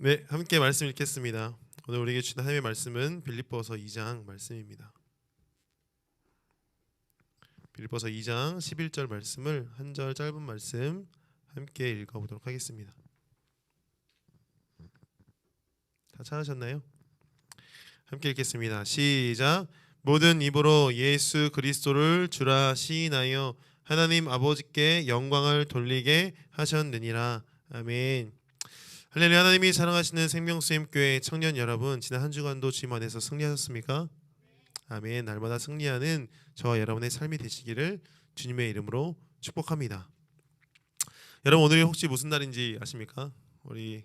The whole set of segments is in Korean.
네, 함께 말씀 읽겠습니다. 오늘 우리에게 주신 하나님의 말씀은 빌립보서 2장 말씀입니다. 빌립보서 2장 11절 말씀을 한 절 짧은 말씀 함께 읽어보도록 하겠습니다. 다 찾으셨나요? 함께 읽겠습니다. 시작. 모든 입으로 예수 그리스도를 주라 시인하여 하나님 아버지께 영광을 돌리게 하셨느니라. 아멘. 할렐루야. 하나님이 사랑하시는 생명수임교회 청년 여러분, 지난 한 주간도 주님 안에서 승리하셨습니까? 아멘. 날마다 승리하는 저와 여러분의 삶이 되시기를 주님의 이름으로 축복합니다. 여러분, 오늘이 혹시 무슨 날인지 아십니까? 우리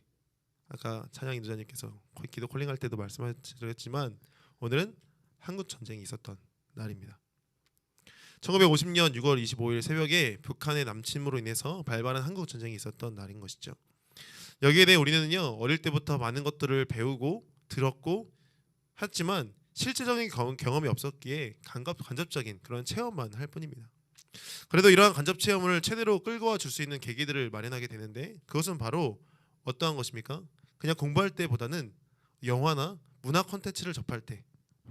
아까 찬양 인도자님께서 기도 콜링할 때도 말씀하셨지만 오늘은 한국 전쟁이 있었던 날입니다. 1950년 6월 25일 새벽에 북한의 남침으로 인해서 발발한 한국 전쟁이 있었던 날인 것이죠. 여기에 대해 우리는요, 어릴 때부터 많은 것들을 배우고 들었고 했지만 실제적인 경험이 없었기에 간접적인 그런 체험만 할 뿐입니다. 그래도 이러한 간접 체험을 최대로 끌고 와 줄 수 있는 계기들을 마련하게 되는데, 그것은 바로 어떠한 것입니까? 그냥 공부할 때보다는 영화나 문화 콘텐츠를 접할 때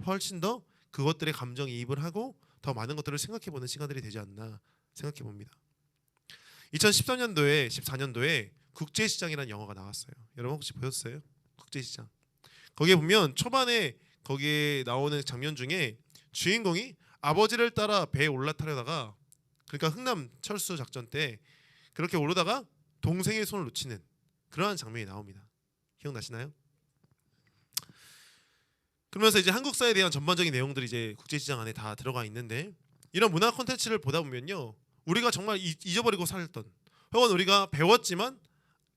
훨씬 더 그것들의 감정이입을 하고 더 많은 것들을 생각해보는 시간들이 되지 않나 생각해봅니다. 2013년도에 14년도에 국제시장이라는 영화가 나왔어요. 여러분 혹시 보셨어요? 국제시장. 거기에 보면 초반에 거기에 나오는 장면 중에 주인공이 아버지를 따라 배에 올라타려다가, 그러니까 흥남 철수 작전 때 그렇게 오르다가 동생의 손을 놓치는 그러한 장면이 나옵니다. 기억나시나요? 그러면서 이제 한국사에 대한 전반적인 내용들이 이제 국제시장 안에 다 들어가 있는데, 이런 문화 콘텐츠를 보다 보면요, 우리가 정말 잊어버리고 살던, 혹은 우리가 배웠지만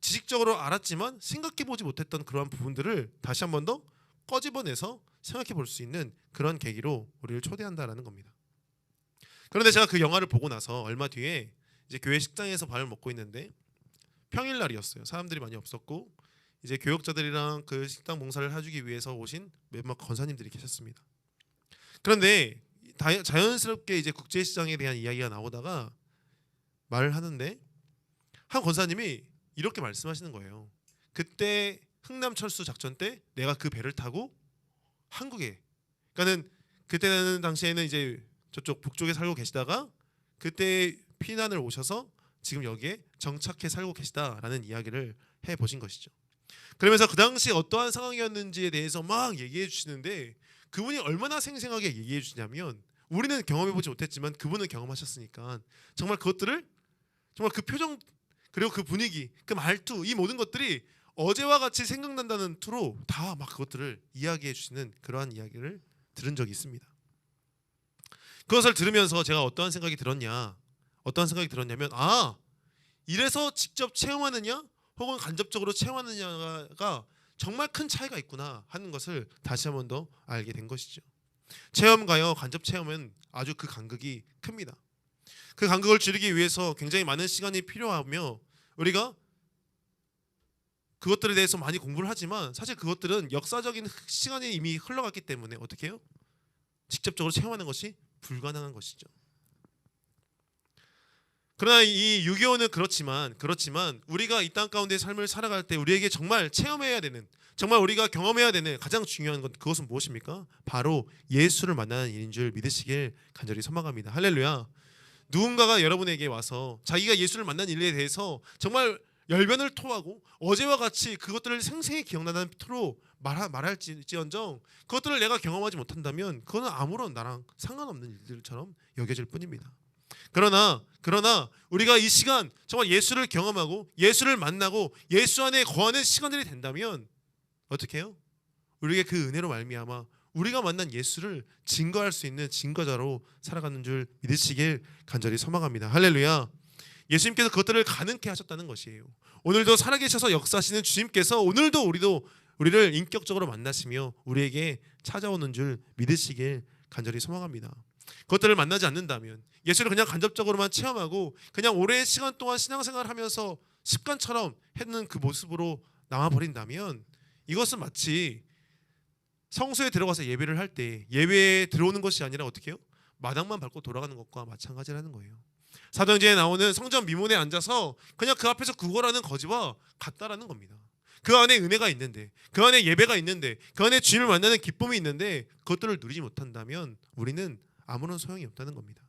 지식적으로 알았지만 생각해보지 못했던 그러한 부분들을 다시 한 번 더 꺼집어내서 생각해볼 수 있는 그런 계기로 우리를 초대한다라는 겁니다. 그런데 제가 그 영화를 보고 나서 얼마 뒤에 이제 교회 식당에서 밥을 먹고 있는데, 평일날이었어요. 사람들이 많이 없었고 이제 교역자들이랑 그 식당 봉사를 해주기 위해서 오신 몇몇 권사님들이 계셨습니다. 그런데 자연스럽게 이제 국제시장에 대한 이야기가 나오다가 말을 하는데, 한 권사님이 이렇게 말씀하시는 거예요. 그때 흥남철수 작전 때 내가 그 배를 타고 한국에, 그러니까는 그때는 당시에는 이제 저쪽 북쪽에 살고 계시다가 그때 피난을 오셔서 지금 여기에 정착해 살고 계시다라는 이야기를 해 보신 것이죠. 그러면서 그 당시 어떠한 상황이었는지에 대해서 막 얘기해 주시는데, 그분이 얼마나 생생하게 얘기해 주시냐면, 우리는 경험해 보지 못했지만 그분은 경험하셨으니까 정말 그것들을, 정말 그 표정 그리고 그 분위기, 그 말투, 이 모든 것들이 어제와 같이 생각난다는 투로 다 막 그것들을 이야기해 주시는 그러한 이야기를 들은 적이 있습니다. 그것을 들으면서 제가 어떠한 생각이 들었냐면, 이래서 직접 체험하느냐 혹은 간접적으로 체험하느냐가 정말 큰 차이가 있구나 하는 것을 다시 한 번 더 알게 된 것이죠. 체험과요 간접 체험은 아주 그 간극이 큽니다. 그 간극을 줄이기 위해서 굉장히 많은 시간이 필요하며, 우리가 그것들에 대해서 많이 공부를 하지만 사실 그것들은 역사적인 시간이 이미 흘러갔기 때문에 어떻게 해요? 직접적으로 체험하는 것이 불가능한 것이죠. 그러나 이 6.25는 그렇지만 우리가 이 땅 가운데 삶을 살아갈 때 우리에게 정말 체험해야 되는, 정말 우리가 경험해야 되는 가장 중요한 것, 그것은 무엇입니까? 바로 예수를 만나는 일인 줄 믿으시길 간절히 소망합니다. 할렐루야. 누군가가 여러분에게 와서 자기가 예수를 만난 일에 대해서 정말 열변을 토하고 어제와 같이 그것들을 생생히 기억나는 투로 말할지언정 그것들을 내가 경험하지 못한다면 그거는 아무런 나랑 상관없는 일들처럼 여겨질 뿐입니다. 그러나 우리가 이 시간 정말 예수를 경험하고 예수를 만나고 예수 안에 거하는 시간들이 된다면 어떻게 해요? 우리에게 그 은혜로 말미암아 우리가 만난 예수를 증거할 수 있는 증거자로 살아가는 줄 믿으시길 간절히 소망합니다. 할렐루야. 예수님께서 그것들을 가능케 하셨다는 것이에요. 오늘도 살아계셔서 역사하시는 주님께서 오늘도 우리를 인격적으로 만나시며 우리에게 찾아오는 줄 믿으시길 간절히 소망합니다. 그것들을 만나지 않는다면, 예수를 그냥 간접적으로만 체험하고 그냥 오랜 시간 동안 신앙생활을 하면서 습관처럼 했는 그 모습으로 남아버린다면, 이것은 마치 성소에 들어가서 예배를 할 때 예배에 들어오는 것이 아니라 어떻게 해요? 마당만 밟고 돌아가는 것과 마찬가지라는 거예요. 사도행전에 나오는 성전 미문에 앉아서 그냥 그 앞에서 구걸하는 거지와 같다라는 겁니다. 그 안에 은혜가 있는데, 그 안에 예배가 있는데, 그 안에 주님을 만나는 기쁨이 있는데 그것들을 누리지 못한다면 우리는 아무런 소용이 없다는 겁니다.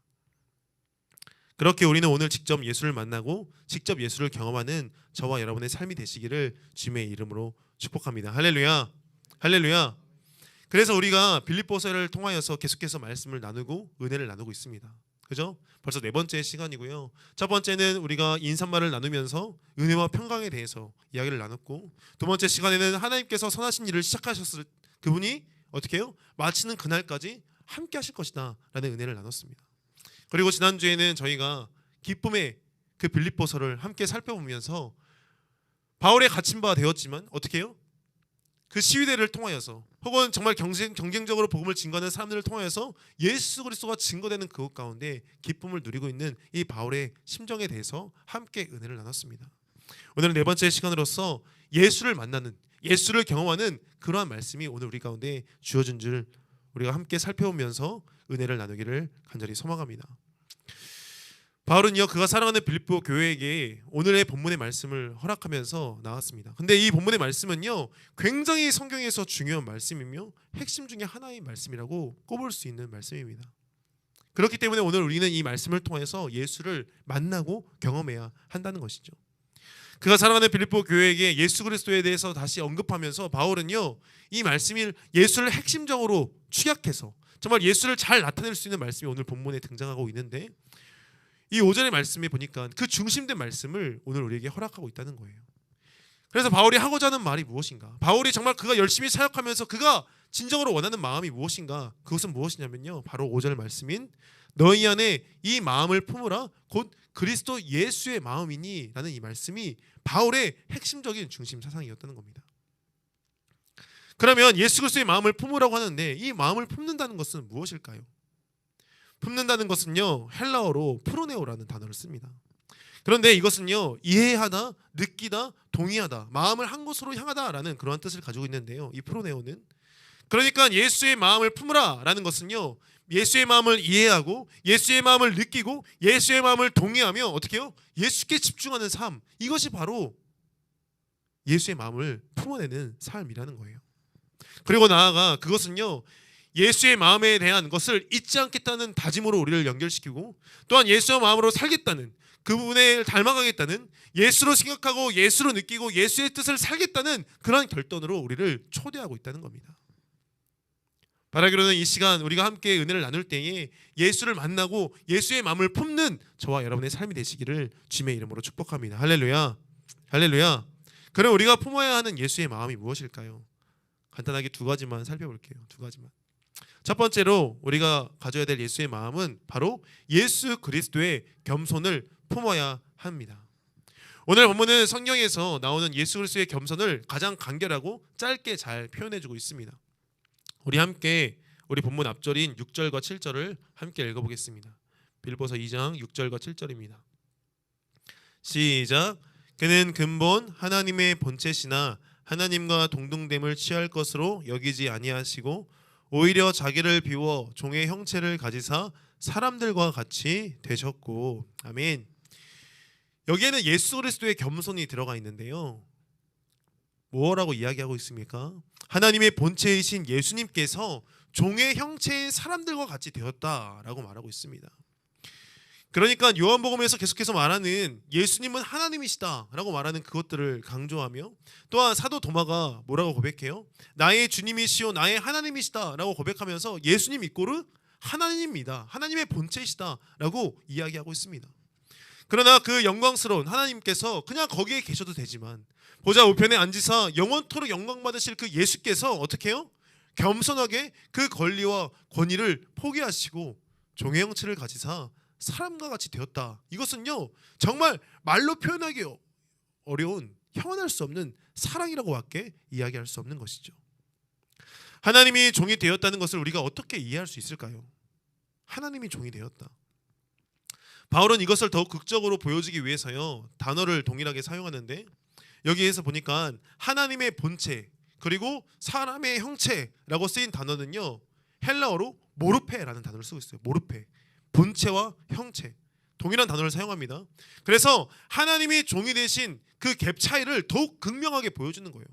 그렇게 우리는 오늘 직접 예수를 만나고 직접 예수를 경험하는 저와 여러분의 삶이 되시기를 주님의 이름으로 축복합니다. 할렐루야. 할렐루야. 그래서 우리가 빌립보서를 통하여서 계속해서 말씀을 나누고 은혜를 나누고 있습니다. 그죠? 벌써 네 번째 시간이고요. 첫 번째는 우리가 인사말을 나누면서 은혜와 평강에 대해서 이야기를 나눴고, 두 번째 시간에는 하나님께서 선하신 일을 시작하셨을 그분이 어떻게 해요? 마치는 그날까지 함께 하실 것이다 라는 은혜를 나눴습니다. 그리고 지난주에는 저희가 기쁨의 그 빌립보서를 함께 살펴보면서 바울의 갇힌 바 되었지만 어떻게 해요? 그 시위대를 통하여서 혹은 정말 경쟁적으로 복음을 증거하는 사람들을 통하여서 예수 그리스도가 증거되는 그것 가운데 기쁨을 누리고 있는 이 바울의 심정에 대해서 함께 은혜를 나눴습니다. 오늘은 네 번째 시간으로서 예수를 만나는, 예수를 경험하는 그러한 말씀이 오늘 우리 가운데 주어진 줄 우리가 함께 살펴보면서 은혜를 나누기를 간절히 소망합니다. 바울은요, 그가 사랑하는 빌립보 교회에게 오늘의 본문의 말씀을 허락하면서 나왔습니다. 근데 이 본문의 말씀은요, 굉장히 성경에서 중요한 말씀이며 핵심 중에 하나의 말씀이라고 꼽을 수 있는 말씀입니다. 그렇기 때문에 오늘 우리는 이 말씀을 통해서 예수를 만나고 경험해야 한다는 것이죠. 그가 사랑하는 빌립보 교회에게 예수 그리스도에 대해서 다시 언급하면서 바울은요, 이 말씀을 예수를 핵심적으로 축약해서 정말 예수를 잘 나타낼 수 있는 말씀이 오늘 본문에 등장하고 있는데, 이 5절의 말씀에 보니까 그 중심된 말씀을 오늘 우리에게 허락하고 있다는 거예요. 그래서 바울이 하고자 하는 말이 무엇인가? 바울이 정말 그가 열심히 사역하면서 그가 진정으로 원하는 마음이 무엇인가? 그것은 무엇이냐면요, 바로 5절 말씀인 너희 안에 이 마음을 품으라 곧 그리스도 예수의 마음이니 라는 이 말씀이 바울의 핵심적인 중심 사상이었다는 겁니다. 그러면 예수 그리스도의 마음을 품으라고 하는데 이 마음을 품는다는 것은 무엇일까요? 품는다는 것은요, 헬라어로 프로네오라는 단어를 씁니다. 그런데 이것은요, 이해하다, 느끼다, 동의하다, 마음을 한 곳으로 향하다라는 그러한 뜻을 가지고 있는데요, 이 프로네오는 그러니까 예수의 마음을 품으라 라는 것은요, 예수의 마음을 이해하고 예수의 마음을 느끼고 예수의 마음을 동의하며 어떻게 해요? 예수께 집중하는 삶, 이것이 바로 예수의 마음을 품어내는 삶이라는 거예요. 그리고 나아가 그것은요, 예수의 마음에 대한 것을 잊지 않겠다는 다짐으로 우리를 연결시키고, 또한 예수의 마음으로 살겠다는, 그분을 닮아가겠다는, 예수로 생각하고 예수로 느끼고 예수의 뜻을 살겠다는 그런 결단으로 우리를 초대하고 있다는 겁니다. 바라기로는 이 시간 우리가 함께 은혜를 나눌 때에 예수를 만나고 예수의 마음을 품는 저와 여러분의 삶이 되시기를 주님의 이름으로 축복합니다. 할렐루야. 할렐루야. 그럼 우리가 품어야 하는 예수의 마음이 무엇일까요? 간단하게 두 가지만 살펴볼게요. 두 가지만. 첫 번째로 우리가 가져야 될 예수의 마음은 바로 예수 그리스도의 겸손을 품어야 합니다. 오늘 본문은 성경에서 나오는 예수 그리스도의 겸손을 가장 간결하고 짧게 잘 표현해주고 있습니다. 우리 함께 우리 본문 앞절인 6절과 7절을 함께 읽어보겠습니다. 빌립보서 2장 6절과 7절입니다. 시작. 그는 근본 하나님의 본체시나 하나님과 동등됨을 취할 것으로 여기지 아니하시고 오히려 자기를 비워 종의 형체를 가지사 사람들과 같이 되셨고. 아멘. 여기에는 예수 그리스도의 겸손이 들어가 있는데요, 뭐라고 이야기하고 있습니까? 하나님의 본체이신 예수님께서 종의 형체의 사람들과 같이 되었다라고 말하고 있습니다. 그러니까 요한복음에서 계속해서 말하는 예수님은 하나님이시다라고 말하는 그것들을 강조하며, 또한 사도 도마가 뭐라고 고백해요? 나의 주님이시오 나의 하나님이시다라고 고백하면서 예수님 이꼬르 하나님입니다, 하나님의 본체이시다라고 이야기하고 있습니다. 그러나 그 영광스러운 하나님께서 그냥 거기에 계셔도 되지만 보좌 우편에 앉으사 영원토록 영광 받으실 그 예수께서 어떻게 해요? 겸손하게 그 권리와 권위를 포기하시고 종의 형체를 가지사 사람과 같이 되었다. 이것은요, 정말 말로 표현하기 어려운, 형언할 수 없는 사랑이라고밖에 이야기할 수 없는 것이죠. 하나님이 종이 되었다는 것을 우리가 어떻게 이해할 수 있을까요? 하나님이 종이 되었다. 바울은 이것을 더욱 극적으로 보여주기 위해서요, 단어를 동일하게 사용하는데, 여기에서 보니까 하나님의 본체 그리고 사람의 형체라고 쓰인 단어는요, 헬라어로 모르페라는 단어를 쓰고 있어요. 모르페, 본체와 형체, 동일한 단어를 사용합니다. 그래서 하나님이 종이 되신 그 갭 차이를 더욱 극명하게 보여주는 거예요.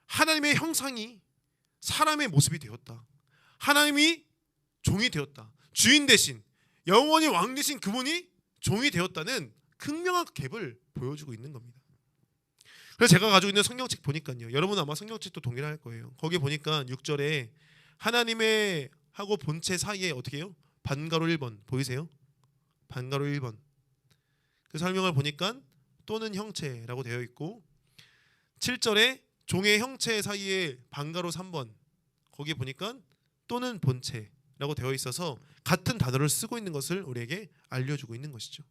하나님의 형상이 사람의 모습이 되었다. 하나님이 종이 되었다. 주인 대신 영원히 왕 대신 그분이 종이 되었다는 극명한 갭을 보여주고 있는 겁니다. 그래서 제가 가지고 있는 성경책 보니까요, 여러분 아마 성경책도 동일할 거예요. 거기 보니까 6절에 하나님의 하고 본체 사이에 어떻게 해요? 반가로 1번 보이세요? 반가로 1번. 그 설명을 보니까 또는 형체라고 되어 있고, 7절에 종의 형체 사이에 반가로 3번, 거기 보니까 또는 본체라고 되어 있어서 같은 단어를 쓰고 있는 것을 우리에게 알려주고 있는 것이죠.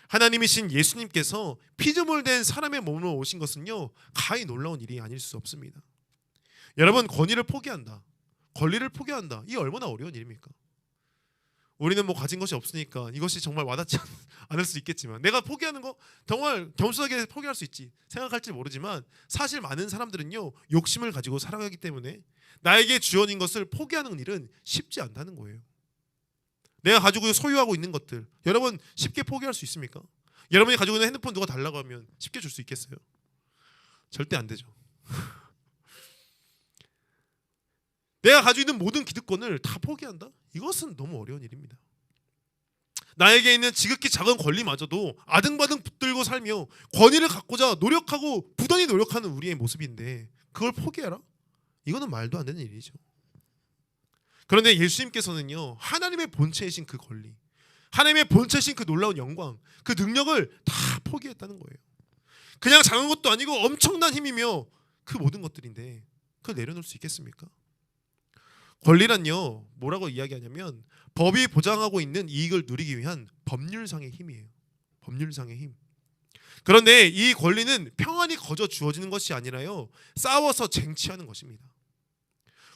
하나님이신 예수님께서 피조물된 사람의 몸으로 오신 것은요, 가히 놀라운 일이 아닐 수 없습니다. 여러분, 권위를 포기한다, 권리를 포기한다, 이 얼마나 어려운 일입니까? 우리는 뭐 가진 것이 없으니까 이것이 정말 와닿지 않을 수 있겠지만, 내가 포기하는 거 정말 겸손하게 포기할 수 있지 생각할지 모르지만, 사실 많은 사람들은요, 욕심을 가지고 살아가기 때문에 나에게 주어진 것을 포기하는 일은 쉽지 않다는 거예요. 내가 가지고 소유하고 있는 것들, 여러분 쉽게 포기할 수 있습니까? 여러분이 가지고 있는 핸드폰 누가 달라고 하면 쉽게 줄 수 있겠어요? 절대 안 되죠. 내가 가지고 있는 모든 기득권을 다 포기한다? 이것은 너무 어려운 일입니다. 나에게 있는 지극히 작은 권리마저도 아등바등 붙들고 살며 권위를 갖고자 노력하고 부단히 노력하는 우리의 모습인데, 그걸 포기해라? 이거는 말도 안 되는 일이죠. 그런데 예수님께서는요, 하나님의 본체이신 그 권리, 하나님의 본체이신 그 놀라운 영광, 그 능력을 다 포기했다는 거예요. 그냥 작은 것도 아니고 엄청난 힘이며 그 모든 것들인데 그걸 내려놓을 수 있겠습니까? 권리란요, 뭐라고 이야기하냐면 법이 보장하고 있는 이익을 누리기 위한 법률상의 힘이에요. 법률상의 힘. 그런데 이 권리는 평안히 거저 주어지는 것이 아니라요, 싸워서 쟁취하는 것입니다.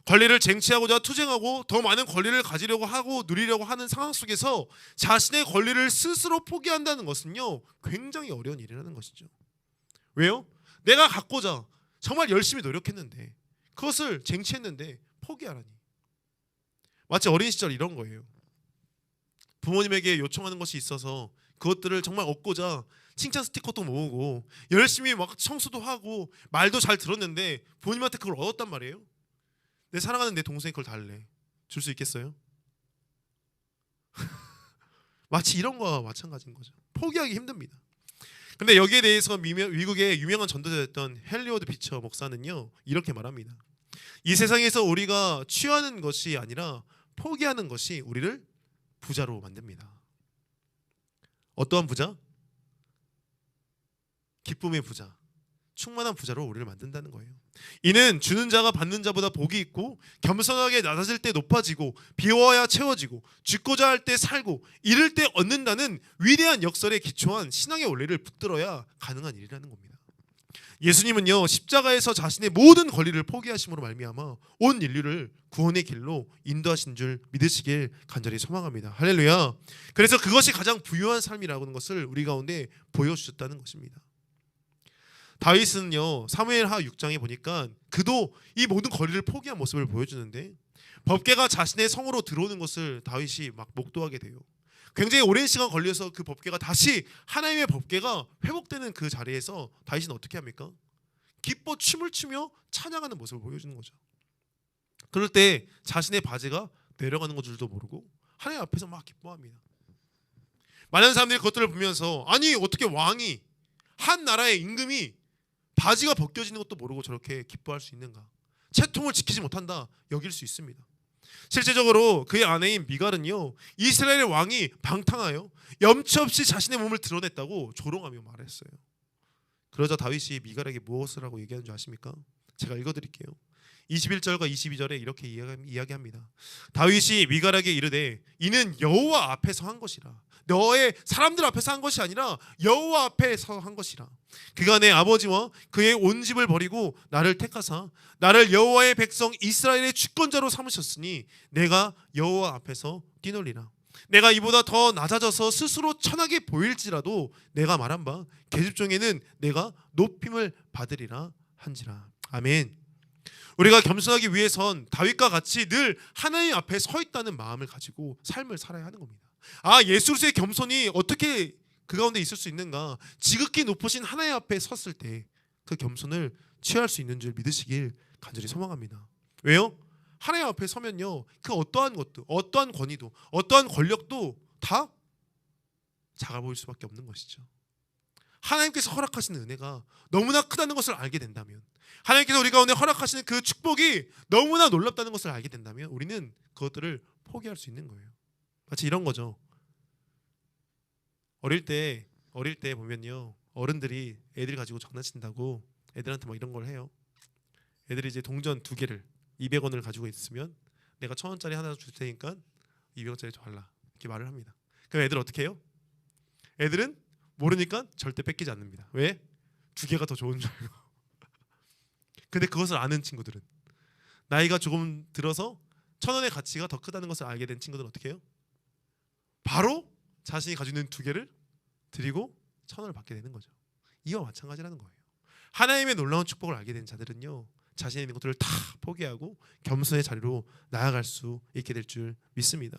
권리를 쟁취하고자 투쟁하고 더 많은 권리를 가지려고 하고 누리려고 하는 상황 속에서 자신의 권리를 스스로 포기한다는 것은요, 굉장히 어려운 일이라는 것이죠. 왜요? 내가 갖고자 정말 열심히 노력했는데, 그것을 쟁취했는데 포기하라니. 마치 어린 시절 이런 거예요. 부모님에게 요청하는 것이 있어서 그것들을 정말 얻고자 칭찬 스티커도 모으고 열심히 막 청소도 하고 말도 잘 들었는데 부모님한테 그걸 얻었단 말이에요. 내 사랑하는 내 동생이 그걸 달래. 줄 수 있겠어요? 마치 이런 거와 마찬가지인 거죠. 포기하기 힘듭니다. 근데 여기에 대해서 미국의 유명한 전도자였던 헨리 비처 목사는요, 이렇게 말합니다. 이 세상에서 우리가 취하는 것이 아니라 포기하는 것이 우리를 부자로 만듭니다. 어떠한 부자? 기쁨의 부자, 충만한 부자로 우리를 만든다는 거예요. 이는 주는 자가 받는 자보다 복이 있고, 겸손하게 낮아질 때 높아지고, 비워야 채워지고, 죽고자 할 때 살고, 잃을 때 얻는다는 위대한 역설에 기초한 신앙의 원리를 붙들어야 가능한 일이라는 겁니다. 예수님은요, 십자가에서 자신의 모든 권리를 포기하심으로 말미암아 온 인류를 구원의 길로 인도하신 줄 믿으시길 간절히 소망합니다. 할렐루야. 그래서 그것이 가장 부유한 삶이라는 것을 우리 가운데 보여주셨다는 것입니다. 다윗은요, 사무엘하 6장에 보니까 그도 이 모든 권리를 포기한 모습을 보여주는데, 법궤가 자신의 성으로 들어오는 것을 다윗이 막 목도하게 돼요. 굉장히 오랜 시간 걸려서 그 법궤가 다시 하나님의 법궤가 회복되는 그 자리에서 다윗은 어떻게 합니까? 기뻐 춤을 추며 찬양하는 모습을 보여주는 거죠. 그럴 때 자신의 바지가 내려가는 것 줄도 모르고 하나님 앞에서 막 기뻐합니다. 많은 사람들이 그것들을 보면서, 아니 어떻게 왕이, 한 나라의 임금이 바지가 벗겨지는 것도 모르고 저렇게 기뻐할 수 있는가? 채통을 지키지 못한다 여길 수 있습니다. 실제적으로 그의 아내인 미갈은요, 이스라엘의 왕이 방탕하여 염치 없이 자신의 몸을 드러냈다고 조롱하며 말했어요. 그러자 다윗이 미갈에게 무엇을 하고 얘기하는 줄 아십니까? 제가 읽어드릴게요. 21절과 22절에 이렇게 이야기합니다. 다윗이 미갈에게 이르되, 이는 여호와 앞에서 한 것이라. 너의 사람들 앞에서 한 것이 아니라 여호와 앞에서 한 것이라. 그가 내 아버지와 그의 온 집을 버리고 나를 택하사 나를 여호와의 백성 이스라엘의 주권자로 삼으셨으니 내가 여호와 앞에서 뛰놀리라. 내가 이보다 더 낮아져서 스스로 천하게 보일지라도 내가 말한 바 계집종에는 내가 높임을 받으리라 한지라. 아멘. 우리가 겸손하기 위해선 다윗과 같이 늘 하나님 앞에 서 있다는 마음을 가지고 삶을 살아야 하는 겁니다. 아, 예수 그리스도의 겸손이 어떻게 그 가운데 있을 수 있는가? 지극히 높으신 하나님 앞에 섰을 때 그 겸손을 취할 수 있는 줄 믿으시길 간절히 소망합니다. 왜요? 하나님 앞에 서면요, 그 어떠한 것도, 어떠한 권위도, 어떠한 권력도 다 작아 보일 수밖에 없는 것이죠. 하나님께서 허락하시는 은혜가 너무나 크다는 것을 알게 된다면, 하나님께서 우리 가운데 허락하시는 그 축복이 너무나 놀랍다는 것을 알게 된다면 우리는 그것들을 포기할 수 있는 거예요. 마치 이런 거죠. 어릴 때 보면요, 어른들이 애들 가지고 장난친다고 애들한테 막 이런 걸 해요. 애들이 이제 동전 2개를 200원을 가지고 있으면 내가 1000원짜리 하나 줄 테니까 200원짜리 줘라, 이렇게 말을 합니다. 그럼 애들 어떻게 해요? 애들은 모르니까 절대 뺏기지 않습니다. 왜? 2개가 더 좋은 줄 알고. 근데 그것을 아는 친구들은, 나이가 조금 들어서 1000원의 가치가 더 크다는 것을 알게 된 친구들은 어떻게 해요? 바로 자신이 가지고 있는 2개를 드리고 1000원을 받게 되는 거죠. 이와 마찬가지라는 거예요. 하나님의 놀라운 축복을 알게 된 자들은요, 자신의 있는 것들을 다 포기하고 겸손의 자리로 나아갈 수 있게 될 줄 믿습니다.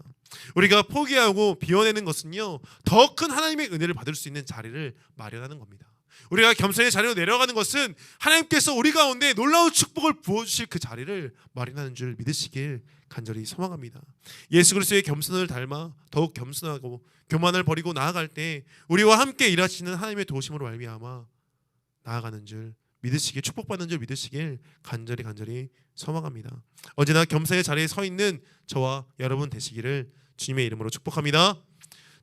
우리가 포기하고 비워내는 것은요, 더 큰 하나님의 은혜를 받을 수 있는 자리를 마련하는 겁니다. 우리가 겸손의 자리로 내려가는 것은 하나님께서 우리 가운데 놀라운 축복을 부어주실 그 자리를 마련하는 줄 믿으시길 간절히 소망합니다. 예수 그리스도의 겸손을 닮아 더욱 겸손하고 교만을 버리고 나아갈 때 우리와 함께 일하시는 하나님의 도우심으로 말미암아 나아가는 줄 믿으시길, 축복받는 줄 믿으시길 간절히 소망합니다. 언제나 겸손의 자리에 서 있는 저와 여러분 되시기를 주님의 이름으로 축복합니다.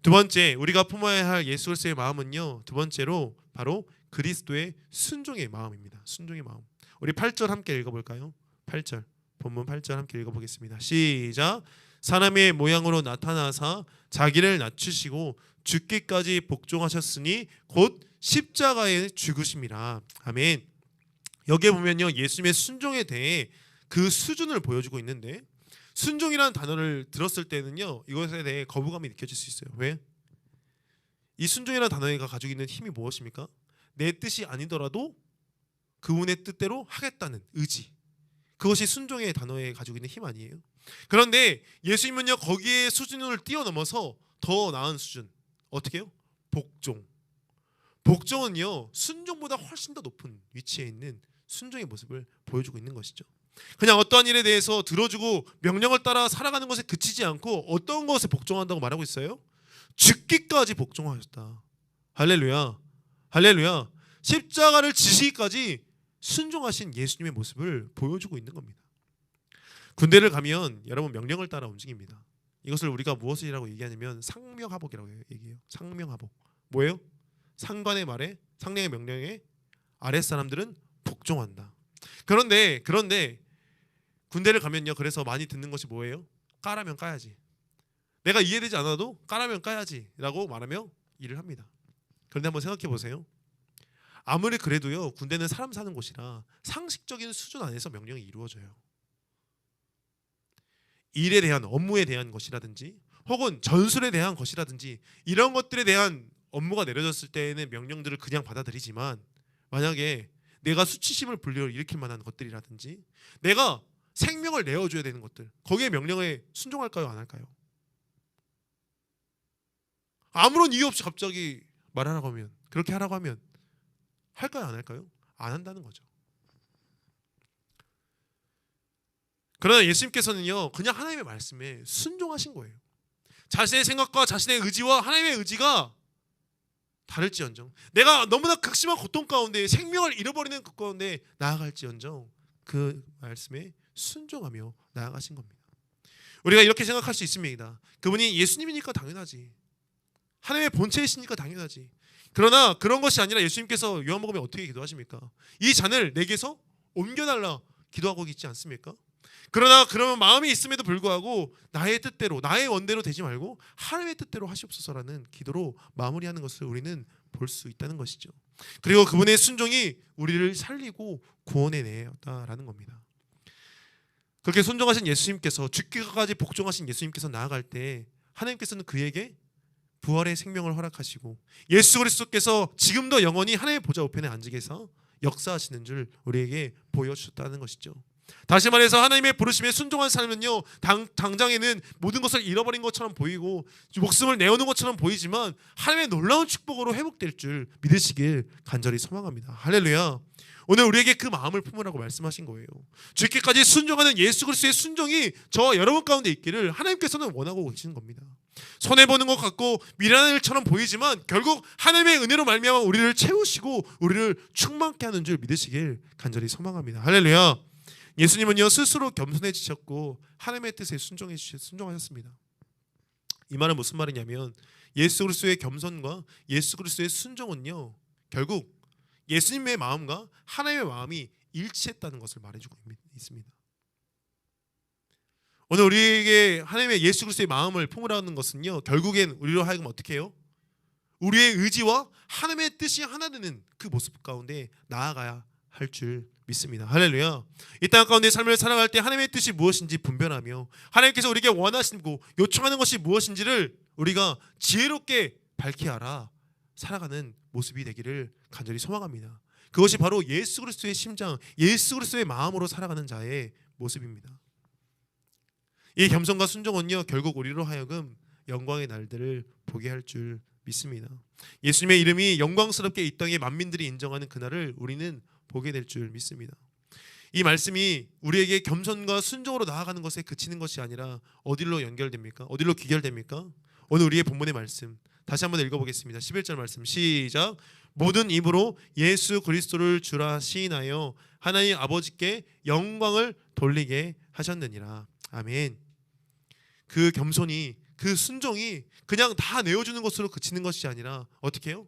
두 번째, 우리가 품어야 할 예수 그리스도의 마음은요, 두 번째로 바로 그리스도의 순종의 마음입니다. 순종의 마음. 우리 8절 함께 읽어볼까요? 8절, 본문 8절 함께 읽어보겠습니다. 시작. 사람의 모양으로 나타나사 자기를 낮추시고 죽기까지 복종하셨으니 곧 십자가에 죽으심이라. 아멘. 여기에 보면요, 예수님의 순종에 대해 그 수준을 보여주고 있는데, 순종이라는 단어를 들었을 때는요, 이것에 대해 거부감이 느껴질 수 있어요. 왜? 이 순종이라는 단어가 가지고 있는 힘이 무엇입니까? 내 뜻이 아니더라도 그분의 뜻대로 하겠다는 의지, 그것이 순종의 단어에 가지고 있는 힘 아니에요? 그런데 예수님은요, 거기에 수준을 뛰어넘어서 더 나은 수준, 어떻게 해요? 복종. 복종은요, 순종보다 훨씬 더 높은 위치에 있는 순종의 모습을 보여주고 있는 것이죠. 그냥 어떠한 일에 대해서 들어주고 명령을 따라 살아가는 것에 그치지 않고 어떤 것에 복종한다고 말하고 있어요? 죽기까지 복종하셨다. 할렐루야, 할렐루야. 십자가를 지시기까지 순종하신 예수님의 모습을 보여주고 있는 겁니다. 군대를 가면 여러분 명령을 따라 움직입니다. 이것을 우리가 무엇이라고 얘기하냐면 상명하복이라고 얘기해요. 상명하복. 뭐예요? 상관의 말에, 상령의 명령에 아랫사람들은 복종한다. 그런데 군대를 가면요, 그래서 많이 듣는 것이 뭐예요? 까라면 까야지. 내가 이해되지 않아도 까라면 까야지 라고 말하며 일을 합니다. 그런데 한번 생각해 보세요. 아무리 그래도요, 군대는 사람 사는 곳이라 상식적인 수준 안에서 명령이 이루어져요. 일에 대한, 업무에 대한 것이라든지 혹은 전술에 대한 것이라든지 이런 것들에 대한 업무가 내려졌을 때에는 명령들을 그냥 받아들이지만, 만약에 내가 수치심을 불러 일으킬 만한 것들이라든지 내가 생명을 내어줘야 되는 것들, 거기에 명령에 순종할까요, 안 할까요? 아무런 이유 없이 갑자기 말하라고 하면, 그렇게 하라고 하면 할까요, 안 할까요? 안 한다는 거죠. 그러나 예수님께서는요, 그냥 하나님의 말씀에 순종하신 거예요. 자신의 생각과 자신의 의지와 하나님의 의지가 다를지언정, 내가 너무나 극심한 고통 가운데 생명을 잃어버리는 그 가운데 나아갈지언정 그 말씀에 순종하며 나아가신 겁니다. 우리가 이렇게 생각할 수 있습니다. 그분이 예수님이니까 당연하지, 하나님의 본체이시니까 당연하지. 그러나 그런 것이 아니라 예수님께서 요한복음에 어떻게 기도하십니까? 이 잔을 내게서 옮겨달라 기도하고 있지 않습니까? 그러면 마음이 있음에도 불구하고 나의 뜻대로, 나의 원대로 되지 말고 하나님의 뜻대로 하시옵소서라는 기도로 마무리하는 것을 우리는 볼 수 있다는 것이죠. 그리고 그분의 순종이 우리를 살리고 구원해내었다라는 겁니다. 그렇게 순종하신 예수님께서, 죽기까지 복종하신 예수님께서 나아갈 때 하나님께서는 그에게 부활의 생명을 허락하시고 예수 그리스도께서 지금도 영원히 하나님의 보좌 우편에 앉으게 해서 역사하시는 줄 우리에게 보여주셨다는 것이죠. 다시 말해서 하나님의 부르심에 순종한 삶은요, 당장에는 모든 것을 잃어버린 것처럼 보이고 목숨을 내어놓은 것처럼 보이지만 하나님의 놀라운 축복으로 회복될 줄 믿으시길 간절히 소망합니다. 할렐루야. 오늘 우리에게 그 마음을 품으라고 말씀하신 거예요. 죽기까지 순종하는 예수 그리스도의 순종이 저와 여러분 가운데 있기를 하나님께서는 원하고 계시는 겁니다. 손해보는 것 같고 미련한 일처럼 보이지만 결국 하나님의 은혜로 말미암아 우리를 채우시고 우리를 충만케 하는 줄 믿으시길 간절히 소망합니다. 할렐루야. 예수님은요 스스로 겸손해지셨고 하나님의 뜻에 순종하셨습니다. 이 말은 무슨 말이냐면 예수 그리스도의 겸손과 예수 그리스도의 순종은요 결국 예수님의 마음과 하나님의 마음이 일치했다는 것을 말해주고 있습니다. 오늘 우리에게 하나님의 예수 그리스도의 마음을 품으라는 것은요 결국엔 우리로 하여금 어떻게 해요? 우리의 의지와 하나님의 뜻이 하나 되는 그 모습 가운데 나아가야 할 줄 믿습니다. 할렐루야. 이 땅 가운데 삶을 살아갈 때 하나님의 뜻이 무엇인지 분별하며 하나님께서 우리에게 원하시고 요청하는 것이 무엇인지를 우리가 지혜롭게 밝히 알아 살아가는 모습이 되기를 간절히 소망합니다. 그것이 바로 예수 그리스도의 심장, 예수 그리스도의 마음으로 살아가는 자의 모습입니다. 이 겸손과 순종은요 결국 우리로 하여금 영광의 날들을 보게 할 줄 믿습니다. 예수님의 이름이 영광스럽게 이 땅의 만민들이 인정하는 그날을 우리는 보게 될 줄 믿습니다. 이 말씀이 우리에게 겸손과 순종으로 나아가는 것에 그치는 것이 아니라 어디로 연결됩니까? 어디로 귀결됩니까? 오늘 우리의 본문의 말씀 다시 한번 읽어보겠습니다. 11절 말씀 시작. 모든 입으로 예수 그리스도를 주라 시인하여 하나님 아버지께 영광을 돌리게 하셨느니라. 아멘. 그 겸손이 그 순종이 그냥 다 내어주는 것으로 그치는 것이 아니라 어떻게 해요?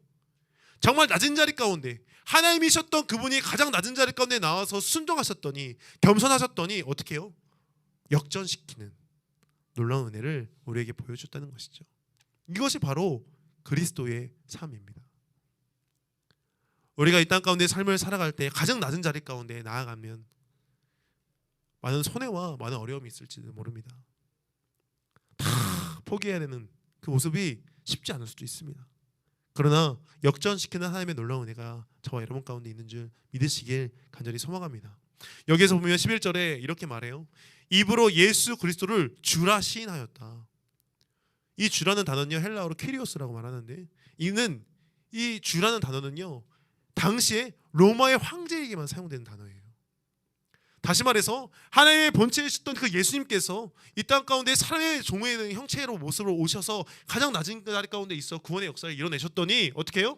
정말 낮은 자리 가운데 하나님이셨던 그분이 가장 낮은 자리 가운데 나와서 순종하셨더니 겸손하셨더니 어떻게 해요? 역전시키는 놀라운 은혜를 우리에게 보여줬다는 것이죠. 이것이 바로 그리스도의 삶입니다. 우리가 이 땅 가운데 삶을 살아갈 때 가장 낮은 자리 가운데 나아가면 많은 손해와 많은 어려움이 있을지도 모릅니다. 다 포기해야 되는 그 모습이 쉽지 않을 수도 있습니다. 그러나 역전시키는 하나님의 놀라운 은혜가 저와 여러분 가운데 있는 줄 믿으시길 간절히 소망합니다. 여기에서 보면 11절에 이렇게 말해요. 입으로 예수 그리스도를 주라 시인하였다. 이 주라는 단어는요 헬라어로 퀴리오스라고 말하는데 이는 이 주라는 단어는요 당시에 로마의 황제에게만 사용되는 단어예요. 다시 말해서 하나님의 본체이셨던 그 예수님께서 이 땅 가운데 사람의 종의 형체로 모습으로 오셔서 가장 낮은 자리 가운데 있어 구원의 역사를 이뤄내셨더니 어떻게 해요?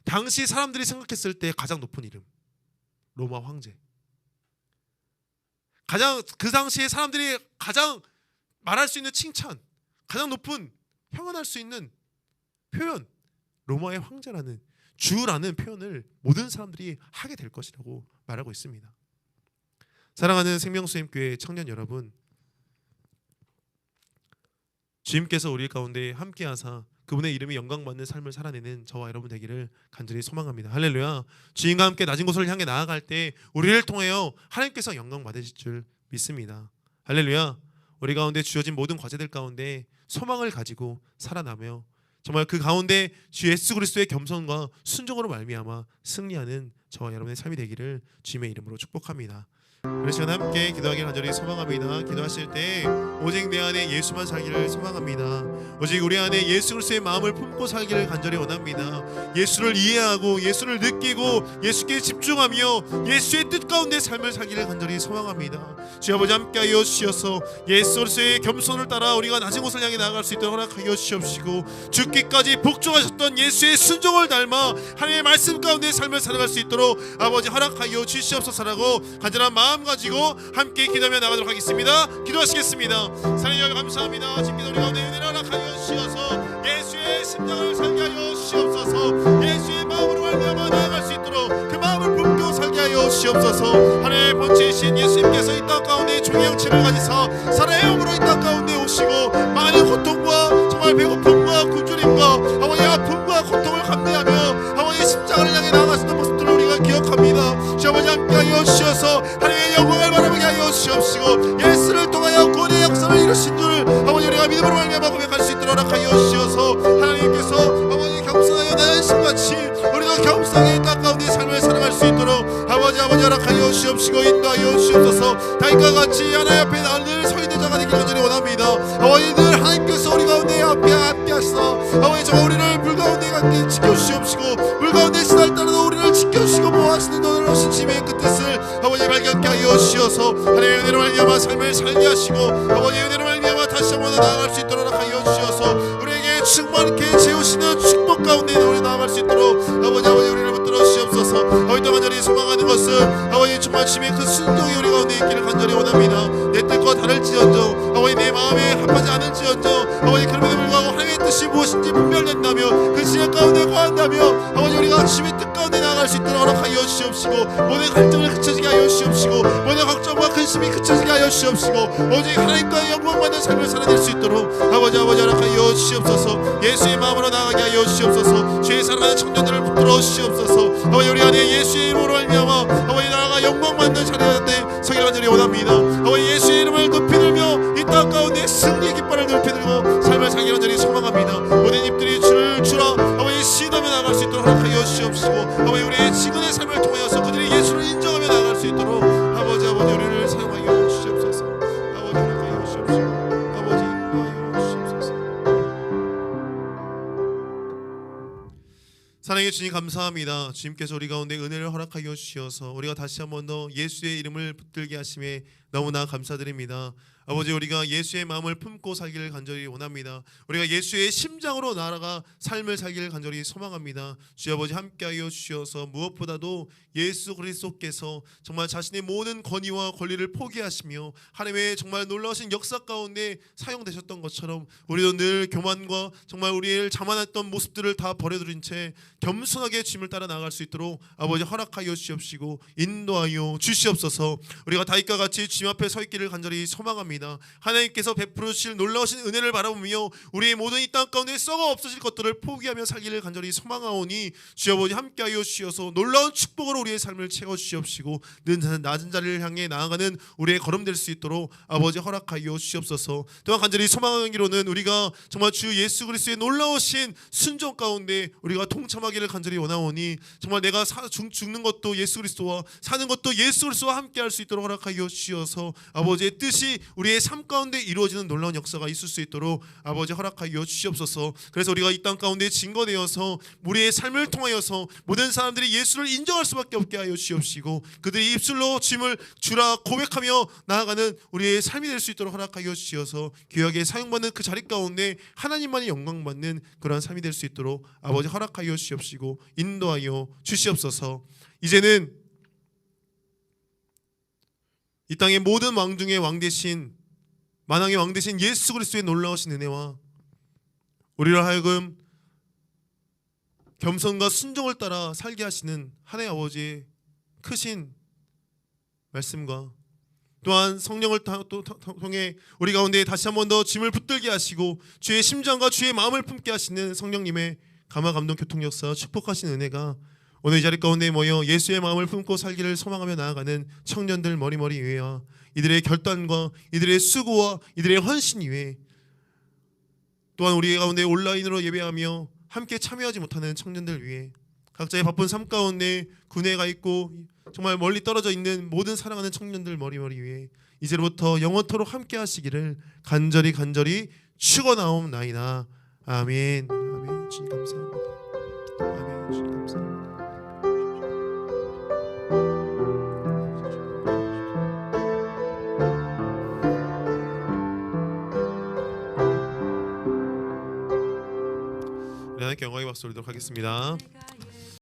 당시 사람들이 생각했을 때 가장 높은 이름 로마 황제, 가장 그 당시에 사람들이 가장 말할 수 있는 칭찬, 가장 높은 평안할 수 있는 표현 로마의 황제라는 주라는 표현을 모든 사람들이 하게 될 것이라고 말하고 있습니다. 사랑하는 생명수임교회 청년 여러분, 주님께서 우리 가운데 함께하사 그분의 이름이 영광받는 삶을 살아내는 저와 여러분 되기를 간절히 소망합니다. 할렐루야. 주님과 함께 낮은 곳을 향해 나아갈 때 우리를 통하여 하나님께서 영광 받으실 줄 믿습니다. 할렐루야. 우리 가운데 주어진 모든 과제들 가운데 소망을 가지고 살아나며 정말 그 가운데 주 예수 그리스도의 겸손과 순종으로 말미암아 승리하는 저와 여러분의 삶이 되기를 주님의 이름으로 축복합니다. 우리 시간 함께 기도하기를 간절히 소망합니다. 기도하실 때 오직 내 안에 예수만 살기를 소망합니다. 오직 우리 안에 예수 그리스도의 마음을 품고 살기를 간절히 원합니다. 예수를 이해하고 예수를 느끼고 예수께 집중하며 예수의 뜻 가운데 삶을 살기를 간절히 소망합니다. 주 아버지 함께하여 주시어서 예수 그리스도의 겸손을 따라 우리가 낮은 곳을 향해 나아갈 수 있도록 허락하여 주시옵시고 죽기까지 복종하셨던 예수의 순종을 닮아 하나님의 말씀 가운데 삶을 살아갈 수 있도록 아버지 허락하여 주시옵소서라고 간절한 마음 가지고 함께 기도하며 나가도록 하겠습니다. 기도하시겠습니다. 사랑해 주셔서 감사합니다. 지금 기도 우리 가운데 은혜를 허락하여 주시어서 예수의 심장을 살게 하여 주시옵소서. 예수의 마음으로 말미암아 나아갈 수 있도록 그 마음을 품고 살게 하여 주시옵소서. 하나님의 본체이신 예수님께서 이 땅 가운데 종의 형체를 가지사 사랑의 영으로 이 땅 가운데 오시고 많은 고통과 정말 배고픔과 굶주림과 아버지의 아픔과 고통을 감내하며 아버지의 십자가를 향해 나아가시는 모습들을 우리가 기억합니다. 주 아버지 함께하여 주셔서 하나님의 영광을 바라보게 하여 주시옵시고 예수를 통하여 구원의 역사를 이루신 줄 아버지 우리가 믿음으로 말미암아 고백할 수 있도록 허락하여 주시어서 하나님께서 아버지 겸손하여 나의 심같이 우리도 겸손하게 이 땅 가운데 삶을 살아갈 수 있도록 아버지 아버지 허락하여 주옵시고 인도하여 주옵소서. 다윗과 같이 하나님 앞에 늘 서 있는 자가 되길 간절히 원합니다. 아버지 늘 하나님께서 우리 가운데 함께 하시사 아버지 정말 우리를 불 가운데 함께 지켜주시옵시고 불 가운데 시달따라도 우리를 지켜주시고 보호하시는 놀라우신 지혜의 그 뜻을 아버지 발견케 하여 주셔서 하나님의 은혜로 말미암아 삶을 살게 하시고 아버지의 은혜로 말미암아 다시 한번 나아갈 수 있도록 하여 주셔서 우리에게 충만케 채우시는 축복 가운데 우리 나아갈 수 있도록 아버지 우리를 붙들어 주시옵소서. 아버지 또 간절히 소망하는 것은 아버지 정말 주님의 그 순종이 우리 가운데 있기를 간절히 원합니다. 내 뜻과 다를지언정 아버지 내 마음에 합하지 않을지언정 아버지 그럼에도 불구하고 하나님의 뜻이 무엇인지 분별된다며 그 지혜 가운데 거한다며 아버지 우리가 주님의 뜻 가운데 나아갈 수 있도록 허락하여 주시옵시고 모든 갈등을 그쳐지게 하여 주시옵시고 모든 걱정과 근심이 그쳐지게 하여 주시옵시고 오직 하나님과의 영광받는 삶을 살아낼 수 있도록 아버지 허락하여 주시옵소서. 예수의 마음으로 나아가게 하여 주시옵소서. 죄에 살아가는 청년들을 붙들어 주시옵소서. 아버지 우리 안에 예수의 이름으로 말미암아 아버지 나아가 영광받는 자리가 되 서기를 간절히 원합니다. 아버지 예수의 이름을 높이 들며 이 땅 가운데 승리의 깃발을 높이 들고 삶을 살기 간절히 소망합니다. 모든 입들이 주를 주라 아버지 시인하며 나아갈 수 있도록 허락하여 주시옵시고 아버지 우리의 지금의 삶을 통하여서 그들이 예수를 인정하며 나아갈 수 있도록 아버지 우리를 사용하여 주시옵소서. 아버지 허락하여 주시옵시고 아버지 인도하여 주시옵소서. 사랑의 주님 감사합니다. 주님께서 우리 가운데 은혜를 허락하여 주시어서 우리가 다시 한 번 더 예수의 이름을 붙들게 하심에 너무나 감사드립니다. 아버지 우리가 예수의 마음을 품고 살기를 간절히 원합니다. 우리가 예수의 심장으로 나아가 삶을 살기를 간절히 소망합니다. 주 아버지 함께하여 주시어서 무엇보다도 예수 그리스도께서 정말 자신의 모든 권위와 권리를 포기하시며 하나님의 정말 놀라우신 역사 가운데 사용되셨던 것처럼 우리도 늘 교만과 정말 우리를 자만했던 모습들을 다 버려두린 채 겸손하게 주님을 따라 나아갈 수 있도록 아버지 허락하여 주시옵시고 인도하여 주시옵소서. 우리가 다윗과 같이 주님 앞에 서 있기를 간절히 소망합니다. 하나님께서 베풀어 주실 놀라우신 은혜를 바라보며 우리의 모든 이 땅 가운데 썩어 없어질 것들을 포기하며 살기를 간절히 소망하오니 주 아버지 함께하여 주시어서 놀라운 축복으로 우리의 삶을 채워주시옵시고 낮은 자리를 향해 나아가는 우리의 걸음 될 수 있도록 아버지 허락하여 주시옵소서. 또한 간절히 소망하기로는 우리가 정말 주 예수 그리스도의 놀라우신 순종 가운데 우리가 동참하기를 간절히 원하오니 정말 내가 죽는 것도 예수 그리스도와 사는 것도 예수 그리스도와 함께할 수 있도록 허락하여 주시어서 아버지의 뜻이 우리의 삶 가운데 이루어지는 놀라운 역사가 있을 수 있도록 아버지 허락하여 주시옵소서. 그래서 우리가 이 땅 가운데 증거되어서 우리의 삶을 통하여서 모든 사람들이 예수를 인정할 수밖에 없게 하여 주시옵시고 그들이 입술로 주님을 주라 고백하며 나아가는 우리의 삶이 될 수 있도록 허락하여 주시어서 귀하게 사용받는 그 자리 가운데 하나님만이 영광받는 그러한 삶이 될 수 있도록 아버지 허락하여 주시옵시고 인도하여 주시옵소서. 이제는 이 땅의 모든 왕 중에 왕 되신 만왕의 왕 되신 예수 그리스도의 놀라우신 은혜와 우리를 하여금 겸손과 순종을 따라 살게 하시는 하나님의 아버지의 크신 말씀과 또한 성령을 통해 우리 가운데 다시 한 번 더 짐을 붙들게 하시고 주의 심장과 주의 마음을 품게 하시는 성령님의 감화 감동 교통 역사 축복하신 은혜가 오늘 이 자리 가운데 모여 예수의 마음을 품고 살기를 소망하며 나아가는 청년들 머리머리 위에와 이들의 결단과 이들의 수고와 이들의 헌신 위에 또한 우리 가운데 온라인으로 예배하며 함께 참여하지 못하는 청년들 위해 각자의 바쁜 삶 가운데 군에 가 있고 정말 멀리 떨어져 있는 모든 사랑하는 청년들 머리머리 위에 이제부터 영원토록 함께 하시기를 간절히 축원하옵나이다. 아멘. 아멘. 주님 감사합니다. 아멘. 주님 감사합니다. 하나님께 영광의 박수 올리도록 하겠습니다.